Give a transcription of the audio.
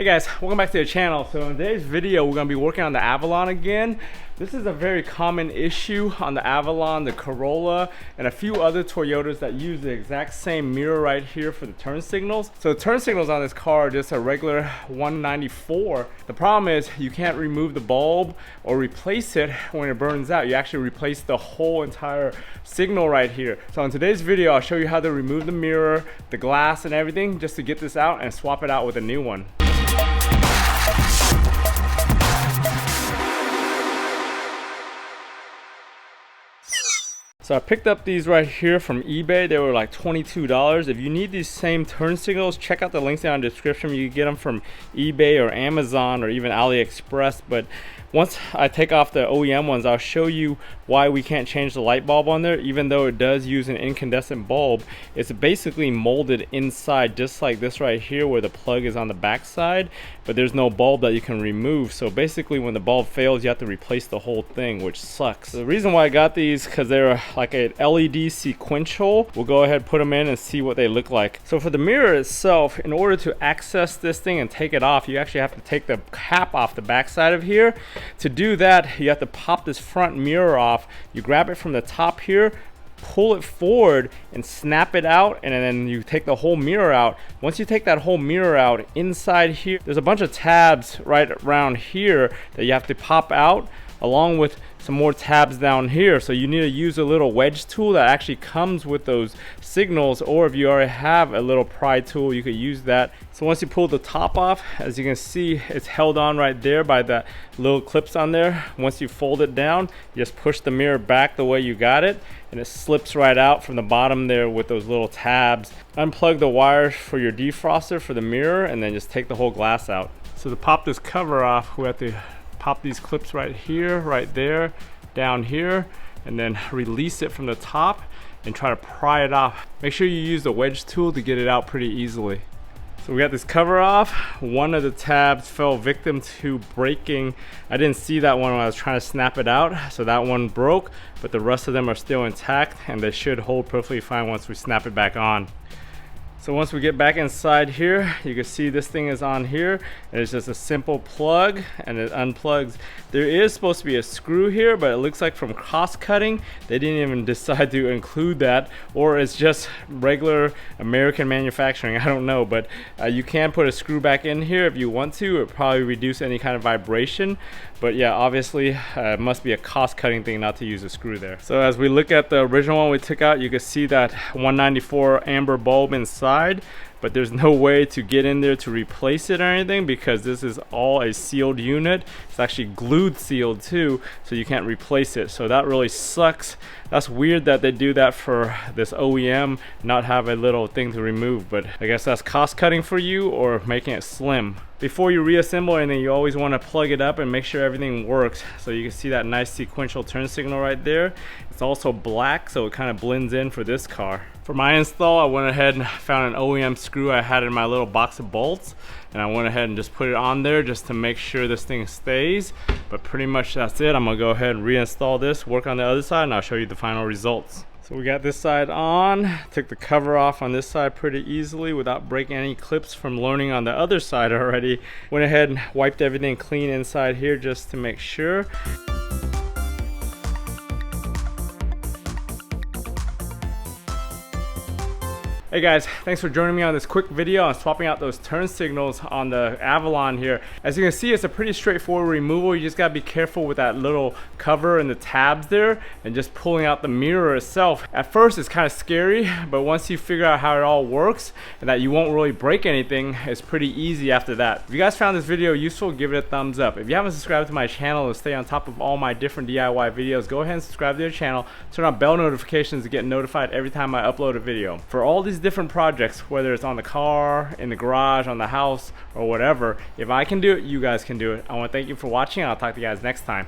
Hey guys, welcome back to the channel. So in today's video, we're going to be working on the Avalon again. This is a very common issue on the Avalon, the Corolla, and a few other Toyotas that use the exact same mirror right here for the turn signals. So the turn signals on this car are just a regular 194. The problem is you can't remove the bulb or replace it when it burns out. You actually replace the whole entire signal right here. So in today's video, I'll show you how to remove the mirror, the glass, and everything just to get this out and swap it out with a new one. So I picked up these right here from eBay. They were like $22. If you need these same turn signals, check out the links down in the description. You can get them from eBay or Amazon or even AliExpress. But once I take off the OEM ones, I'll show you why we can't change the light bulb on there. Even though it does use an incandescent bulb, it's basically molded inside, just like this right here where the plug is on the back side, but there's no bulb that you can remove. So basically when the bulb fails, you have to replace the whole thing, which sucks. The reason why I got these, because they're like an LED sequential. We'll go ahead, put them in and see what they look like. So for the mirror itself, in order to access this thing and take it off, you actually have to take the cap off the back side of here. To do that, you have to pop this front mirror off. You grab it from the top here, pull it forward and snap it out, and then you take the whole mirror out. Once you take that whole mirror out, inside here there's a bunch of tabs right around here that you have to pop out, along with some more tabs down here. So you need to use a little wedge tool that actually comes with those signals, or if you already have a little pry tool, you could use that. So once you pull the top off, as you can see, it's held on right there by the little clips on there. Once you fold it down, you just push the mirror back the way you got it, and it slips right out from the bottom there with those little tabs. Unplug the wires for your defroster for the mirror, and then just take the whole glass out. So to pop this cover off, we have to pop these clips right here, right there, down here, and then release it from the top and try to pry it off. Make sure you use the wedge tool to get it out pretty easily. So we got this cover off. One of the tabs fell victim to breaking. I didn't see that one when I was trying to snap it out, so that one broke, but the rest of them are still intact and they should hold perfectly fine once we snap it back on. So once we get back inside here, you can see this thing is on here, and it's just a simple plug and it unplugs. There is supposed to be a screw here, but it looks like from cross cutting they didn't even decide to include that, or it's just regular American manufacturing, I don't know. But you can put a screw back in here if you want to. It probably reduce any kind of vibration, but yeah, obviously it must be a cost cutting thing not to use a screw there. So as we look at the original one we took out, you can see that 194 amber bulb inside, but there's no way to get in there to replace it or anything because this is all a sealed unit. It's actually glued sealed too, so you can't replace it. So that really sucks. That's weird that they do that for this OEM, not have a little thing to remove, but I guess that's cost cutting for you or making it slim. Before you reassemble anything, you always want to plug it up and make sure everything works. So you can see that nice sequential turn signal right there. It's also black, so it kind of blends in for this car. For my install, I went ahead and found an OEM screw I had in my little box of bolts, and I went ahead and just put it on there just to make sure this thing stays. But pretty much that's it. I'm gonna go ahead and reinstall this, work on the other side, and I'll show you the final results. So we got this side on, took the cover off on this side pretty easily without breaking any clips from learning on the other side already. Went ahead and wiped everything clean inside here just to make sure. Hey guys, thanks for joining me on this quick video on swapping out those turn signals on the Avalon here. As you can see, it's a pretty straightforward removal. You just gotta be careful with that little cover and the tabs there and just pulling out the mirror itself. At first it's kind of scary, but once you figure out how it all works and that you won't really break anything, it's pretty easy after that. If you guys found this video useful, give it a thumbs up. If you haven't subscribed to my channel to stay on top of all my different DIY videos, go ahead and subscribe to the channel. Turn on bell notifications to get notified every time I upload a video. For all these different projects, whether it's on the car, in the garage, on the house, or whatever, if I can do it, you guys can do it. I want to thank you for watching. I'll talk to you guys next time.